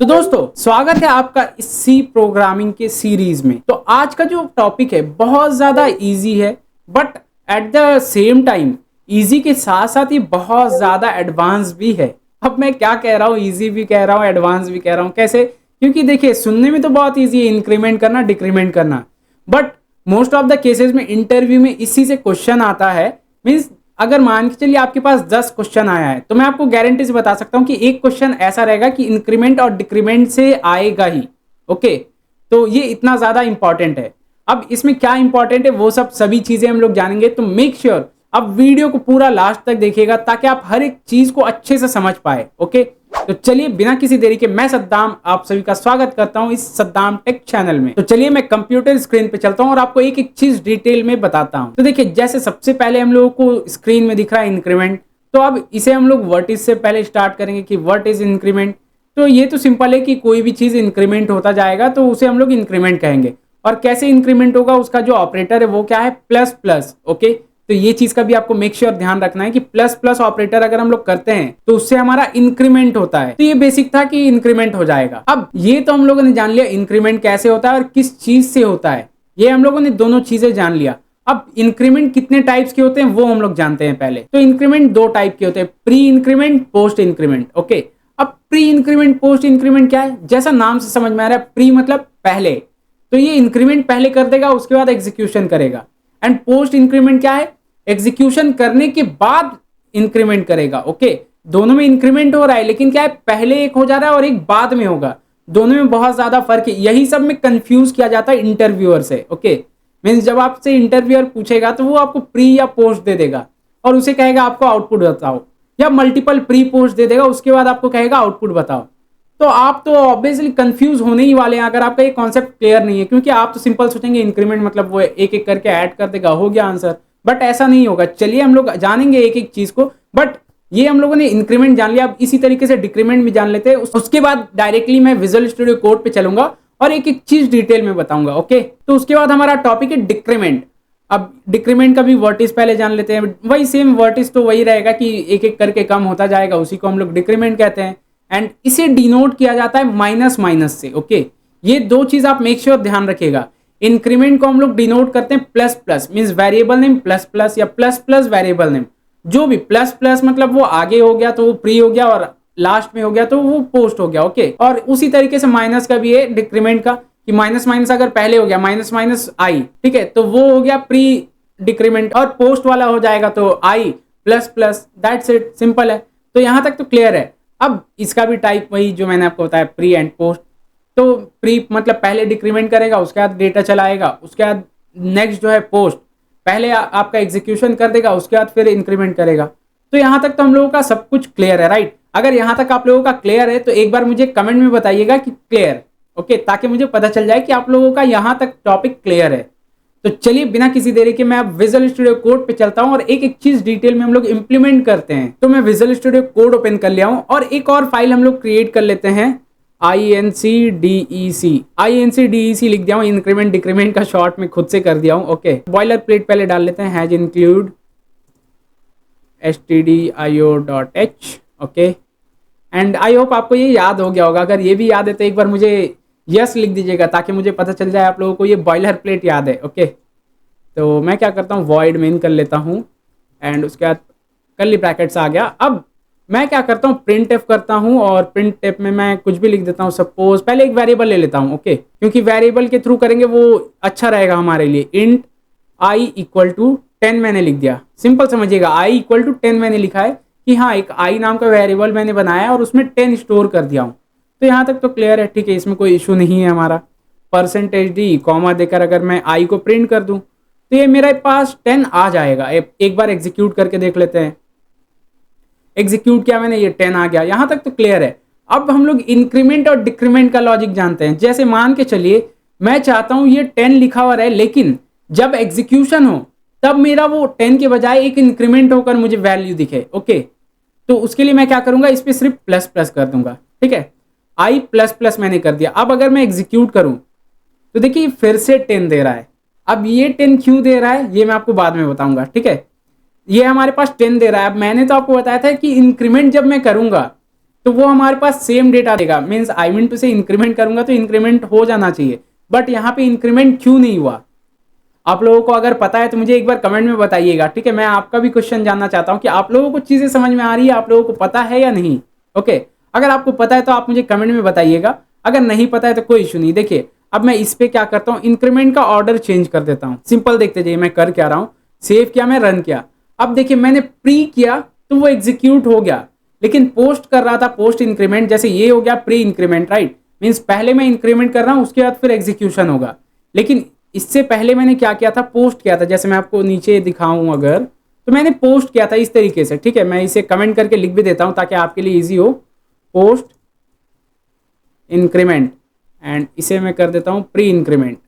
तो दोस्तों स्वागत है आपका इस सी प्रोग्रामिंग के सीरीज में। तो आज का जो टॉपिक है बहुत ज़्यादा इजी है, but at the same time easy के साथ साथ ये बहुत ज़्यादा एडवांस भी है। अब मैं क्या कह रहा हूँ, इजी भी कह रहा हूँ एडवांस भी कह रहा हूँ, कैसे? क्योंकि देखिए सुनने में तो बहुत इजी है इंक्रीमेंट करना डिक्रीमेंट करना, but most of the cases में इंटरव्यू में इसी से क्वेश्चन आता है। मीन्स अगर मान के चलिए आपके पास 10 क्वेश्चन आया है तो मैं आपको गारंटी से बता सकता हूं कि एक क्वेश्चन ऐसा रहेगा कि इंक्रीमेंट और डिक्रीमेंट से आएगा ही। ओके, तो ये इतना ज्यादा इंपॉर्टेंट है। अब इसमें क्या इंपॉर्टेंट है वो सब सभी चीजें हम लोग जानेंगे, तो मेक श्योर आप वीडियो को पूरा लास्ट तक देखिएगा ताकि आप हर एक चीज को अच्छे से समझ पाए। ओके, तो चलिए बिना किसी देरी के मैं सद्दाम आप सभी का स्वागत करता हूं इस सद्दाम टेक चैनल में। तो चलिए मैं कंप्यूटर स्क्रीन पे चलता हूं और आपको एक एक चीज डिटेल में बताता हूं। तो देखिए जैसे सबसे पहले हम लोगों को स्क्रीन में दिख रहा है इंक्रीमेंट, तो अब इसे हम लोग व्हाट इज से पहले स्टार्ट करेंगे कि व्हाट इज इंक्रीमेंट। तो ये तो सिंपल है कि कोई भी चीज इंक्रीमेंट होता जाएगा तो उसे हम लोग इंक्रीमेंट कहेंगे। और कैसे इंक्रीमेंट होगा, उसका जो ऑपरेटर है वो क्या है, प्लस प्लस। ओके, तो ये चीज का भी आपको मेक श्योर ध्यान रखना है कि प्लस प्लस ऑपरेटर अगर हम लोग करते हैं तो उससे हमारा इंक्रीमेंट होता है। तो ये बेसिक था कि इंक्रीमेंट हो जाएगा। अब ये तो हम लोगों ने जान लिया इंक्रीमेंट कैसे होता है और किस चीज से होता है, ये हम लोगों ने दोनों चीजें जान लिया। अब इंक्रीमेंट कितने टाइप्स के होते हैं वो हम लोग जानते हैं पहले। तो इंक्रीमेंट दो टाइप के होते हैं, pre increment post increment. Okay, अब प्री इंक्रीमेंट पोस्ट इंक्रीमेंट क्या है, जैसा नाम से समझ में आ रहा है, प्री मतलब पहले, तो ये इंक्रीमेंट पहले कर देगा उसके बाद एग्जीक्यूशन करेगा। एंड पोस्ट इंक्रीमेंट क्या है, एग्जीक्यूशन करने के बाद इंक्रीमेंट करेगा। ओके, दोनों में इंक्रीमेंट हो रहा है लेकिन क्या है, पहले एक हो जा रहा है और एक बाद में होगा, दोनों में बहुत ज्यादा फर्क है। यही सब में कंफ्यूज किया जाता है इंटरव्यूअर से। ओके, मींस जब आपसे इंटरव्यूअर पूछेगा तो वो आपको प्री या पोस्ट दे देगा और उसे कहेगा आपको आउटपुट बताओ, या मल्टीपल प्री पोस्ट दे देगा उसके बाद आपको कहेगा आउटपुट बताओ। तो आप तो ऑब्वियसली कंफ्यूज होने ही वाले हैं अगर आपका ये कॉन्सेप्ट क्लियर नहीं है, क्योंकि आप तो सिंपल सोचेंगे इंक्रीमेंट मतलब वो एक एक करके ऐड कर देगा, हो गया आंसर, बट ऐसा नहीं होगा। चलिए हम लोग जानेंगे एक एक चीज को, बट ये हम लोगों ने इंक्रीमेंट जान लिया, अब इसी तरीके से डिक्रीमेंट भी जान लेते हैं। उसके बाद डायरेक्टली मैं विजुअल स्टूडियो कोड पे चलूंगा और एक एक चीज डिटेल में बताऊंगा। ओके, तो उसके बाद हमारा टॉपिक है डिक्रीमेंट। अब डिक्रीमेंट का भी वर्टिस पहले जान लेते हैं। वही सेम वर्टिस तो वही रहेगा कि एक एक करके कम होता जाएगा, उसी को हम लोग डिक्रीमेंट कहते हैं। एंड इसे डिनोट किया जाता है माइनस माइनस से। ओके, ये दो चीज आप मेक श्योर ध्यान रखिएगा। इंक्रीमेंट को हम लोग डिनोट करते हैं plus plus, means variable name plus plus या प्लस प्लस वेरिएबल नेम। जो भी प्लस प्लस मतलब वो आगे हो गया तो वो प्री हो गया और लास्ट में हो गया तो वो पोस्ट हो गया। ओके, और उसी तरीके से माइनस का भी है डिक्रीमेंट का, कि माइनस माइनस अगर पहले हो गया माइनस माइनस आई, ठीक है, तो वो हो गया प्री डिक्रीमेंट, और पोस्ट वाला हो जाएगा तो I plus plus. That's it, simple है। तो यहां तक तो क्लियर है। अब इसका भी टाइप वही जो मैंने आपको बताया, प्री एंड पोस्ट। तो प्री मतलब पहले डिक्रीमेंट करेगा उसके बाद डेटा चलाएगा, उसके बाद नेक्स्ट जो है पोस्ट, पहले आपका एग्जीक्यूशन कर देगा उसके बाद फिर इंक्रीमेंट करेगा। तो यहां तक तो हम लोगों का सब कुछ क्लियर है, राइट? अगर यहां तक आप लोगों का क्लियर है तो एक बार मुझे कमेंट में बताइएगा कि क्लियर। ओके, ताकि मुझे पता चल जाए कि आप लोगों का यहां तक टॉपिक क्लियर है। तो चलिए बिना किसी देरी के मैं अब विजुअल स्टूडियो कोड पे चलता हूं और एक एक चीज डिटेल में हम लोग इंप्लीमेंट करते हैं। तो मैं विजुअल स्टूडियो कोड ओपन कर लिया हूं और एक और फाइल हम लोग क्रिएट कर लेते हैं, INCDEC लिख दिया हूँ, इंक्रीमेंट डिक्रीमेंट का शॉर्ट में खुद से कर दिया हूँ। ओके, बॉयलर प्लेट पहले डाल लेते हैं, has include stdio.h। Okay, and I hope आपको ये याद हो गया होगा। अगर ये भी याद है तो एक बार मुझे यस लिख दीजिएगा ताकि मुझे पता चल जाए आप लोगों को ये बॉयलर प्लेट याद है। ओके, तो मैं क्या करता हूँ, वॉइड मेन कर लेता हूँ एंड उसके बाद कर्ली ब्रैकेट्स आ गया। अब मैं क्या करता हूँ, प्रिंट एफ करता हूँ और प्रिंट एफ में मैं कुछ भी लिख देता हूँ। सपोज पहले एक वेरिएबल ले लेता हूँ। ओके, क्योंकि वेरिएबल के थ्रू करेंगे वो अच्छा रहेगा हमारे लिए। इंट i इक्वल टू 10 मैंने लिख दिया, सिंपल समझिएगा। i इक्वल टू 10 मैंने लिखा है कि हाँ एक i नाम का वेरिएबल मैंने बनाया और उसमें 10 स्टोर कर दिया हूँ। तो यहाँ तक तो क्लियर है, ठीक है, इसमें कोई इशू नहीं है हमारा। %d कॉमा देकर अगर मैं i को प्रिंट कर दूँ तो ये मेरे पास 10 आ जाएगा। एक बार एग्जीक्यूट करके देख लेते हैं। एग्जीक्यूट किया मैंने, ये 10 आ गया। यहां तक तो क्लियर है। अब हम लोग इंक्रीमेंट और डिक्रीमेंट का लॉजिक जानते हैं। जैसे मान के चलिए मैं चाहता हूं ये 10 लिखा हुआ रहे, लेकिन जब एग्जीक्यूशन हो तब मेरा वो 10 के बजाय एक इंक्रीमेंट होकर मुझे वैल्यू दिखे। ओके, तो उसके लिए मैं क्या करूंगा, इस पर सिर्फ प्लस प्लस कर दूंगा। ठीक है, आई प्लस प्लस मैंने कर दिया। अब अगर मैं एग्जीक्यूट करूं तो देखिए फिर से 10 दे रहा है। अब ये 10 क्यों दे रहा है ये मैं आपको बाद में बताऊंगा। ठीक है, ये हमारे पास 10 दे रहा है। अब मैंने तो आपको बताया था कि इंक्रीमेंट जब मैं करूंगा तो वो हमारे पास सेम डेटा देगा। मीन्स आई मीन टू से इंक्रीमेंट करूंगा तो इंक्रीमेंट हो जाना चाहिए, बट यहाँ पे इंक्रीमेंट क्यों नहीं हुआ? आप लोगों को अगर पता है तो मुझे एक बार कमेंट में बताइएगा, ठीक है। मैं आपका भी क्वेश्चन जानना चाहता हूँ कि आप लोगों को चीजें समझ में आ रही है, आप लोगों को पता है या नहीं। ओके, अगर आपको पता है तो आप मुझे कमेंट में बताइएगा, अगर नहीं पता है तो कोई इशू नहीं। देखिए अब मैं इस पे क्या करता हूँ, इंक्रीमेंट का ऑर्डर चेंज कर देता हूँ। सिंपल देखते जाइए मैं कर क्या रहा हूँ। सेव किया, मैं रन किया। अब देखिए मैंने प्री किया तो वो एग्जीक्यूट हो गया, लेकिन पोस्ट कर रहा था पोस्ट इंक्रीमेंट, जैसे ये हो गया प्री इंक्रीमेंट, राइट। मीन्स पहले मैं इंक्रीमेंट कर रहा हूँ, उसके बाद फिर एग्जीक्यूशन होगा। लेकिन इससे पहले मैंने क्या किया था, पोस्ट किया था। जैसे मैं आपको नीचे दिखाऊं अगर, तो मैंने पोस्ट किया था इस तरीके से, ठीक है। मैं इसे कमेंट करके लिख भी देता हूं ताकि आपके लिए इजी हो। पोस्ट इंक्रीमेंट, एंड इसे मैं कर देता हूं प्री इंक्रीमेंट।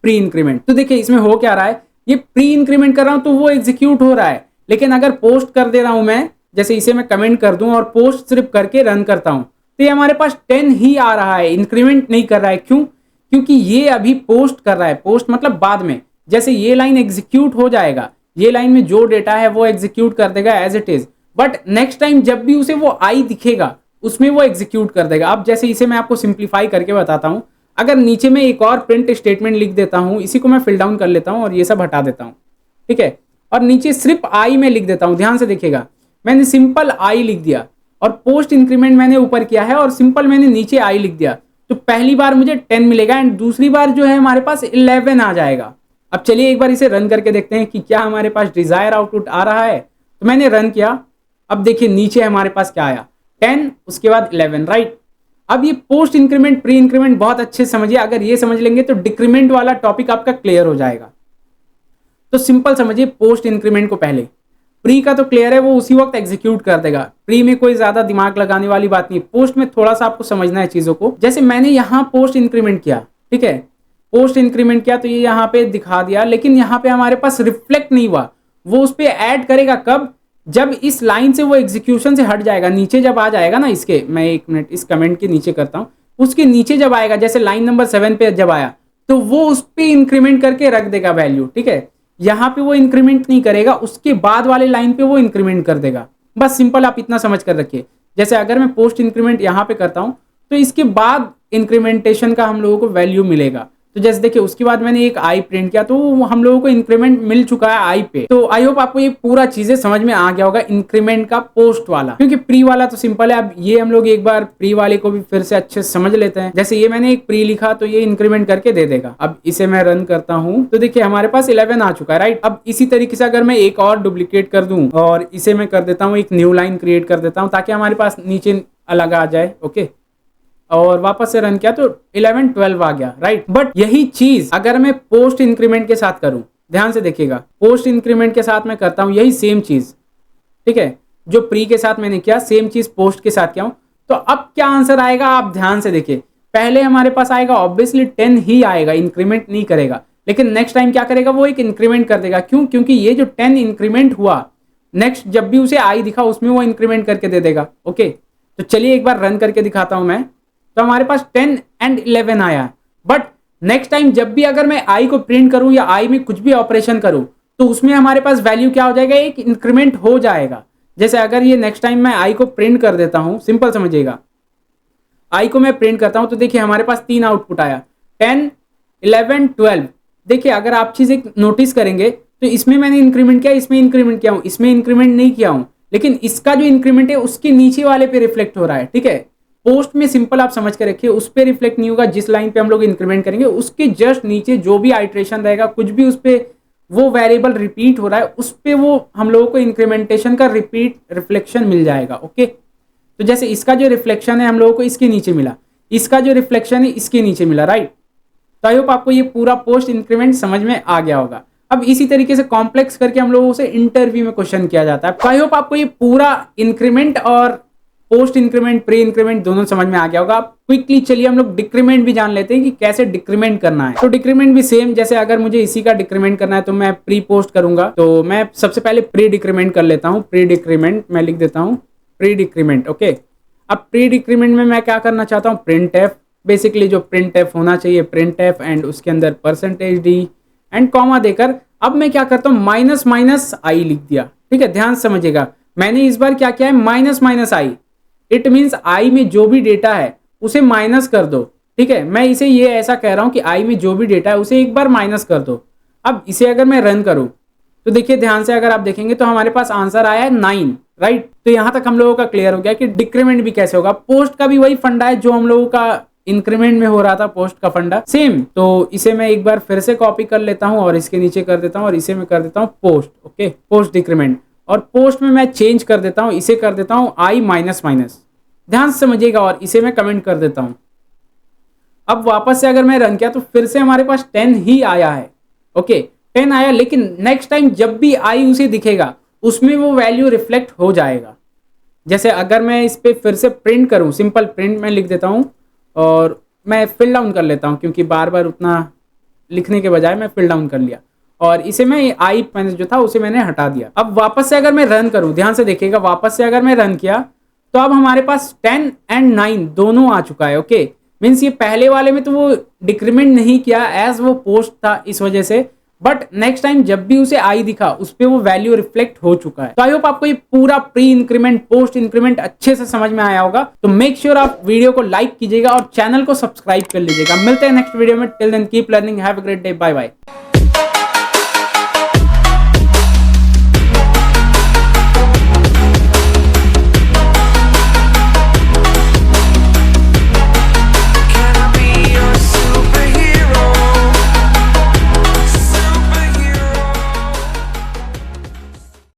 प्री इंक्रीमेंट, तो देखिए इसमें हो क्या रहा है, ये प्री इंक्रीमेंट कर रहा हूं तो वो एग्जीक्यूट हो रहा है, लेकिन अगर पोस्ट कर दे रहा हूं मैं, जैसे इसे मैं कमेंट कर दूं और पोस्ट सिर्फ करके रन करता हूं, तो ये हमारे पास 10 ही आ रहा है, इंक्रीमेंट नहीं कर रहा है। क्यों? क्योंकि ये अभी पोस्ट कर रहा है। पोस्ट मतलब बाद में, जैसे ये लाइन एग्जीक्यूट हो जाएगा, ये लाइन में जो डेटा है वो एग्जीक्यूट कर देगा as it is, but next time जब भी उसे वो आई दिखेगा उसमें वो एग्जीक्यूट कर देगा। अब जैसे इसे मैं आपको सिंप्लीफाई करके बताता हूं। अगर नीचे में एक और प्रिंट स्टेटमेंट लिख देता हूं, इसी को मैं फिल डाउन कर लेता हूं और ये सब हटा देता हूं, ठीक है। और नीचे सिर्फ आई में लिख देता हूं, ध्यान से देखिएगा, मैंने सिंपल आई लिख दिया और पोस्ट इंक्रीमेंट मैंने ऊपर किया है और सिंपल मैंने नीचे आई लिख दिया। तो पहली बार मुझे 10 मिलेगा एंड दूसरी बार जो है हमारे पास 11 आ जाएगा। अब चलिए एक बार इसे रन करके देखते हैं कि क्या हमारे पास डिजायर आउटपुट आ रहा है। तो मैंने रन किया, अब देखिए नीचे हमारे पास क्या आया, 10, उसके बाद 11, राइट। अब ये पोस्ट इंक्रीमेंट प्री इंक्रीमेंट बहुत अच्छे समझिए, अगर ये समझ लेंगे तो डिक्रीमेंट वाला टॉपिक आपका क्लियर हो जाएगा। तो सिंपल समझिए, पोस्ट इंक्रीमेंट को पहले, प्री का तो क्लियर है, वो उसी वक्त एग्जीक्यूट कर देगा। प्री में कोई ज्यादा दिमाग लगाने वाली बात नहीं, पोस्ट में थोड़ा सा आपको समझना है चीजों को। जैसे मैंने यहाँ पोस्ट इंक्रीमेंट किया, ठीक है, पोस्ट इंक्रीमेंट किया तो ये यहाँ पे दिखा दिया, लेकिन यहाँ पे हमारे पास रिफ्लेक्ट नहीं हुआ। वो उस पर ऐड करेगा कब, जब इस लाइन से वो एग्जीक्यूशन से हट जाएगा, नीचे जब आ जाएगा ना इसके, मैं एक मिनट इस कमेंट के नीचे करता हूं, उसके नीचे जब आएगा, जैसे लाइन नंबर 7 पे जब आया, तो वो उस पे इंक्रीमेंट करके रख देगा वैल्यू, ठीक है। यहाँ पे वो इंक्रीमेंट नहीं करेगा, उसके बाद वाले लाइन पे वो इंक्रीमेंट कर देगा। बस सिंपल आप इतना समझ कर रखिए। जैसे अगर मैं पोस्ट इंक्रीमेंट यहाँ पे करता हूँ तो इसके बाद इंक्रीमेंटेशन का हम लोगों को वैल्यू मिलेगा। तो जैसे देखिए उसके बाद मैंने एक आई प्रिंट किया तो हम लोगों को इंक्रीमेंट मिल चुका है आई पे। तो आई होप आपको ये पूरा चीजें समझ में आ गया होगा, इंक्रीमेंट का पोस्ट वाला, क्योंकि प्री वाला तो सिंपल है। अब ये हम लोग एक बार प्री वाले को भी फिर से अच्छे से समझ लेते हैं। जैसे ये मैंने एक प्री लिखा तो ये इंक्रीमेंट करके दे देगा। अब इसे मैं रन करता हूँ तो देखिए हमारे पास 11 आ चुका है, राइट। अब इसी तरीके से अगर मैं एक और डुप्लीकेट कर दूं और इसे मैं कर देता हूँ, एक न्यू लाइन क्रिएट कर देता हूँ ताकि हमारे पास नीचे अलग आ जाए, ओके, और वापस से रन किया तो 11 12 आ गया, राइट। बट यही चीज अगर मैं पोस्ट इंक्रीमेंट के साथ करूं, ध्यान से देखिएगा, पोस्ट इंक्रीमेंट के साथ मैं करता हूं यही सेम चीज, ठीक है, जो प्री के साथ मैंने किया सेम चीज पोस्ट के साथ किया हूं। तो अब क्या आंसर आएगा आप ध्यान से देखिए। पहले हमारे पास आएगा ऑब्वियसली 10 ही आएगा, इंक्रीमेंट नहीं करेगा, लेकिन नेक्स्ट टाइम क्या करेगा, वो एक इंक्रीमेंट कर देगा। क्यों? क्योंकि ये जो 10 इंक्रीमेंट हुआ, नेक्स्ट जब भी उसे आई दिखा उसमें वो इंक्रीमेंट करके दे देगा, ओके। तो चलिए एक बार रन करके दिखाता हूं मैं। तो हमारे पास 10 एंड 11 आया, बट नेक्स्ट टाइम जब भी अगर मैं आई को प्रिंट करूं या आई में कुछ भी ऑपरेशन करूं तो उसमें हमारे पास वैल्यू क्या हो जाएगा, एक इंक्रीमेंट हो जाएगा। जैसे अगर ये नेक्स्ट टाइम मैं आई को प्रिंट कर देता हूं, सिंपल समझिएगा, आई को मैं प्रिंट करता हूं तो देखिए हमारे पास 3 आउटपुट आया, 10 11 12। देखिए अगर आप चीज एक नोटिस करेंगे तो इसमें मैंने इंक्रीमेंट किया, इसमें इंक्रीमेंट किया हूं, इसमें इंक्रीमेंट नहीं किया हूं, लेकिन इसका जो इंक्रीमेंट है उसके नीचे वाले पे रिफ्लेक्ट हो रहा है, ठीक है। पोस्ट में सिंपल आप समझ के रखिए, उस पर रिफ्लेक्ट नहीं होगा, जिस लाइन पे हम लोग इंक्रीमेंट करेंगे उसके जस्ट नीचे जो भी आइट्रेशन रहेगा, कुछ भी उस पर वो वेरिएबल रिपीट हो रहा है, उस पर वो हम लोगों को इंक्रीमेंटेशन का रिपीट रिफ्लेक्शन मिल जाएगा, ओके। तो जैसे इसका जो रिफ्लेक्शन है हम लोगों को इसके नीचे मिला, इसका जो रिफ्लेक्शन है इसके नीचे मिला, राइट। तो आई होप आपको ये पूरा पोस्ट इंक्रीमेंट समझ में आ गया होगा। अब इसी तरीके से कॉम्प्लेक्स करके हम लोगों से इंटरव्यू में क्वेश्चन किया जाता है। तो आई होप आपको ये पूरा इंक्रीमेंट और पोस्ट इंक्रीमेंट प्री इंक्रीमेंट दोनों समझ में आ गया होगा। क्विकली चलिए हम लोग डिक्रीमेंट भी जान लेते हैं कि कैसे डिक्रीमेंट करना है। तो डिक्रीमेंट भी सेम, जैसे अगर मुझे इसी का डिक्रीमेंट करना है तो मैं प्री पोस्ट करूंगा, तो मैं सबसे पहले प्री डिक्रीमेंट कर लेता हूं। प्री डिक्रीमेंट मैं लिख देता हूं, प्री डिक्रीमेंट, ओके। अब प्री डिक्रीमेंट में मैं क्या करना चाहता हूँ, प्रिंट एफ, बेसिकली जो प्रिंट एफ होना चाहिए, प्रिंट एफ एंड उसके अंदर %d एंड कॉमा देकर अब मैं क्या करता हूँ, माइनस माइनस आई लिख दिया, ठीक है, ध्यान समझिएगा। मैंने इस बार क्या किया है, minus minus I, it means I में जो भी डेटा है उसे माइनस कर दो। ठीक है, मैं इसे ये ऐसा कह रहा हूं कि आई में जो भी डेटा है उसे एक बार माइनस कर दो। अब इसे अगर मैं रन करूं तो देखिए ध्यान से अगर आप देखेंगे तो हमारे पास आंसर आया है 9, राइट। तो यहां तक हम लोगों का क्लियर हो गया कि डिक्रीमेंट भी कैसे होगा। पोस्ट का भी वही फंडा है जो हम लोगों का इंक्रीमेंट में हो रहा था, पोस्ट का फंडा सेम। तो इसे मैं एक बार फिर से कॉपी कर लेता हूं और इसके नीचे कर देता हूं और इसे मैं कर देता हूं पोस्ट। ओके, पोस्ट डिक्रीमेंट, और पोस्ट में मैं चेंज कर देता हूं, इसे कर देता हूं आई माइनस माइनस। ध्यान से समझिएगा, और इसे मैं कमेंट कर देता हूं। अब वापस से अगर मैं रन किया तो फिर से हमारे पास 10 ही आया है। ओके, 10 आया, लेकिन नेक्स्ट टाइम जब भी आई उसे दिखेगा उसमें वो वैल्यू रिफ्लेक्ट हो जाएगा। जैसे अगर मैं इस पे फिर से प्रिंट करूं, सिंपल प्रिंट में लिख देता हूं और मैं फिल डाउन कर लेता हूं, क्योंकि बार बार उतना लिखने के बजाय मैं फिल डाउन कर लिया और इसे मैं आई माइनस जो था उसे मैंने हटा दिया। अब वापस से अगर मैं रन करूं, ध्यान से देखिएगा, वापस से अगर मैं रन किया तो अब हमारे पास 10 एंड 9 दोनों आ चुका है। ओके, मीन्स ये पहले वाले में तो वो डिक्रीमेंट नहीं किया एज वो पोस्ट था इस वजह से, बट नेक्स्ट टाइम जब भी उसे आई दिखा उस पर वो वैल्यू रिफ्लेक्ट हो चुका है। तो आई होप आपको ये पूरा प्री इंक्रीमेंट पोस्ट इंक्रीमेंट अच्छे से समझ में आया होगा। तो मेक श्योर आप वीडियो को लाइक कीजिएगा और चैनल को सब्सक्राइब कर लीजिएगा। मिलते हैं नेक्स्ट वीडियो में, till then keep learning, have a great day, bye bye.